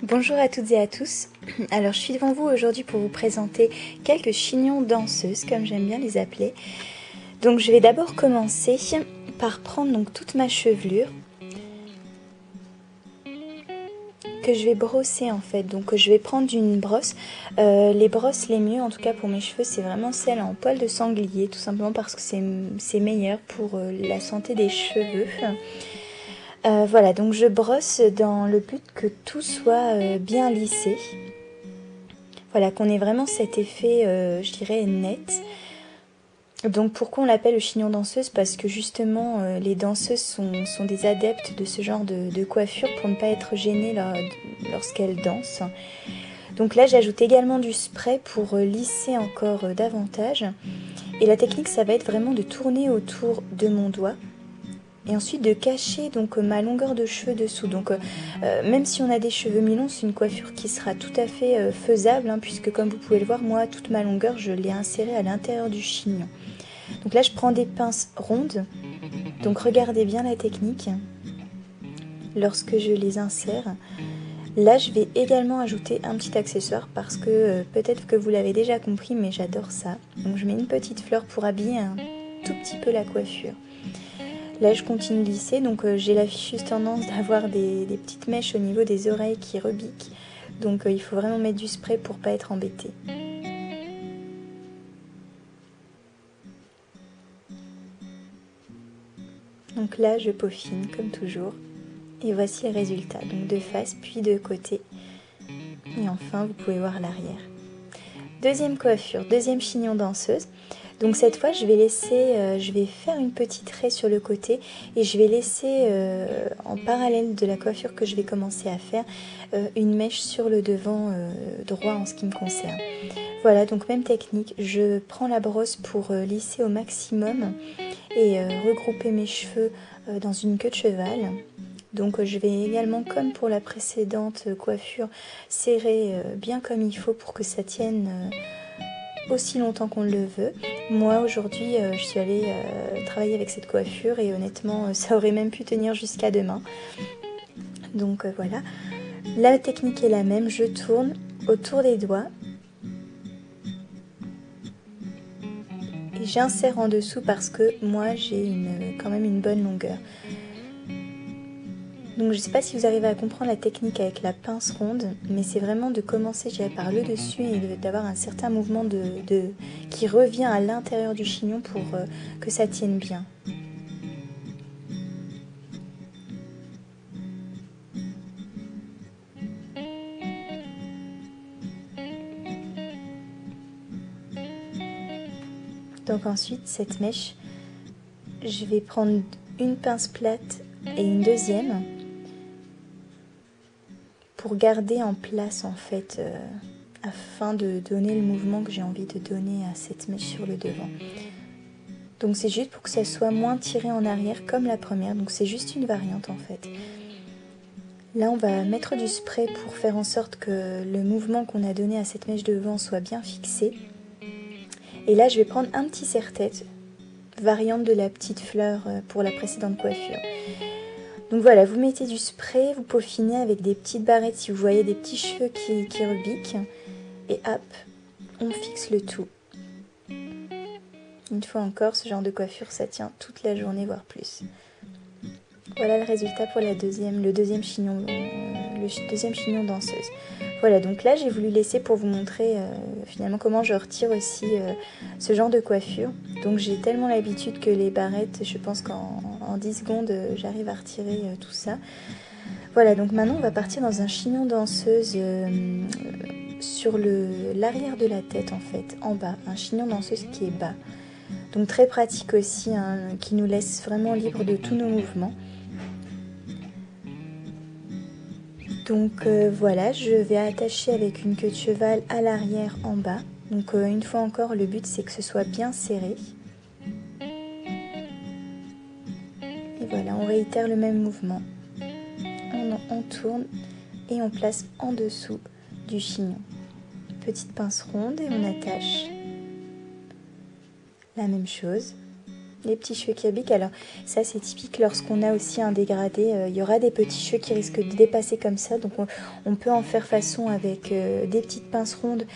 Bonjour à toutes et à tous. Alors je suis devant vous aujourd'hui pour vous présenter quelques chignons danseuses, comme j'aime bien les appeler. Donc je vais d'abord commencer par prendre donc toute ma chevelure que je vais brosser en fait. Donc je vais prendre une brosse. Les brosses les mieux en tout cas pour mes cheveux, c'est vraiment celles en poil de sanglier, tout simplement parce que c'est meilleur pour la santé des cheveux. Voilà, donc je brosse dans le but que tout soit bien lissé. Voilà, qu'on ait vraiment cet effet, je dirais, net. Donc pourquoi on l'appelle le chignon danseuse? Parce que justement, les danseuses sont des adeptes de ce genre de coiffure pour ne pas être gênées lorsqu'elles dansent. Donc là, j'ajoute également du spray pour lisser encore davantage. Et la technique, ça va être vraiment de tourner autour de mon doigt. Et ensuite de cacher donc ma longueur de cheveux dessous. Donc même si on a des cheveux mi-longs, c'est une coiffure qui sera tout à fait faisable, puisque comme vous pouvez le voir, moi toute ma longueur je l'ai insérée à l'intérieur du chignon. Donc là je prends des pinces rondes, donc regardez bien la technique lorsque je les insère. Là je vais également ajouter un petit accessoire parce que peut-être que vous l'avez déjà compris, mais j'adore ça. Donc je mets une petite fleur pour habiller un tout petit peu la coiffure. Là je continue de lisser, donc j'ai la fichue tendance d'avoir des petites mèches au niveau des oreilles qui rebiquent. Donc il faut vraiment mettre du spray pour pas être embêté. Donc là je peaufine comme toujours. Et voici le résultat, donc de face puis de côté. Et enfin vous pouvez voir l'arrière. Deuxième coiffure, deuxième chignon danseuse. Donc cette fois je vais faire une petite raie sur le côté et je vais laisser en parallèle de la coiffure que je vais commencer à faire une mèche sur le devant droit en ce qui me concerne. Voilà, donc même technique, je prends la brosse pour lisser au maximum et regrouper mes cheveux dans une queue de cheval. Donc je vais également, comme pour la précédente coiffure, serrer bien comme il faut pour que ça tienne aussi longtemps qu'on le veut. Moi aujourd'hui je suis allée travailler avec cette coiffure et honnêtement ça aurait même pu tenir jusqu'à demain. Donc voilà, la technique est la même, je tourne autour des doigts et j'insère en dessous parce que moi j'ai quand même une bonne longueur. Donc je ne sais pas si vous arrivez à comprendre la technique avec la pince ronde, mais c'est vraiment de commencer par le dessus et d'avoir un certain mouvement qui revient à l'intérieur du chignon pour que ça tienne bien. Donc ensuite, cette mèche, je vais prendre une pince plate et une deuxième pour garder en place en fait, afin de donner le mouvement que j'ai envie de donner à cette mèche sur le devant. Donc c'est juste pour que ça soit moins tiré en arrière comme la première, donc c'est juste une variante en fait. Là on va mettre du spray pour faire en sorte que le mouvement qu'on a donné à cette mèche devant soit bien fixé. Et là je vais prendre un petit serre-tête, variante de la petite fleur pour la précédente coiffure. Donc voilà, vous mettez du spray, vous peaufinez avec des petites barrettes si vous voyez des petits cheveux qui rebiquent. Et hop, on fixe le tout. Une fois encore, ce genre de coiffure, ça tient toute la journée, voire plus. Voilà le résultat pour le deuxième chignon danseuse. Voilà, donc là j'ai voulu laisser pour vous montrer finalement comment je retire aussi ce genre de coiffure. Donc j'ai tellement l'habitude que les barrettes, je pense qu'en 10 secondes j'arrive à retirer tout ça. Voilà, donc maintenant on va partir dans un chignon danseuse sur l'arrière de la tête en fait, en bas. Un chignon danseuse qui est bas. Donc très pratique aussi, qui nous laisse vraiment libre de tous nos mouvements. Donc voilà, je vais attacher avec une queue de cheval à l'arrière en bas. Donc une fois encore, le but c'est que ce soit bien serré. Et voilà, on réitère le même mouvement. On tourne et on place en dessous du chignon. Petite pince ronde et on attache. La même chose. les petits cheveux qui abiquent. Alors ça c'est typique lorsqu'on a aussi un dégradé, il y aura des petits cheveux qui risquent de dépasser comme ça, donc on peut en faire façon avec des petites pinces rondes,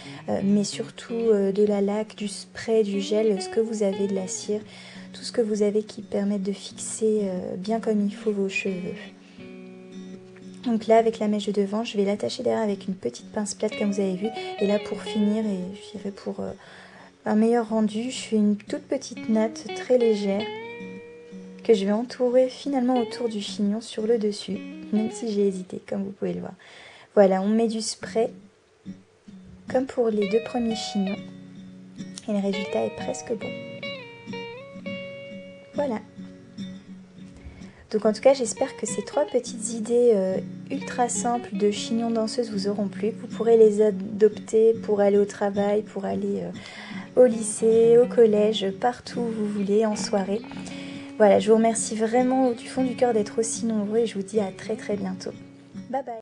mais surtout de la laque, du spray, du gel, ce que vous avez, de la cire, tout ce que vous avez qui permettent de fixer bien comme il faut vos cheveux. Donc là avec la mèche de devant, je vais l'attacher derrière avec une petite pince plate comme vous avez vu, et là pour finir, et je dirais pour un meilleur rendu, je fais une toute petite natte très légère que je vais entourer finalement autour du chignon sur le dessus, même si j'ai hésité comme vous pouvez le voir. Voilà, on met du spray comme pour les 2 premiers chignons et le résultat est presque bon. Voilà. Donc en tout cas j'espère que ces 3 petites idées ultra simples de chignons danseuses vous auront plu, que vous pourrez les adopter pour aller au travail, pour aller au lycée, au collège, partout où vous voulez, en soirée. Voilà, je vous remercie vraiment du fond du cœur d'être aussi nombreux et je vous dis à très bientôt. Bye bye.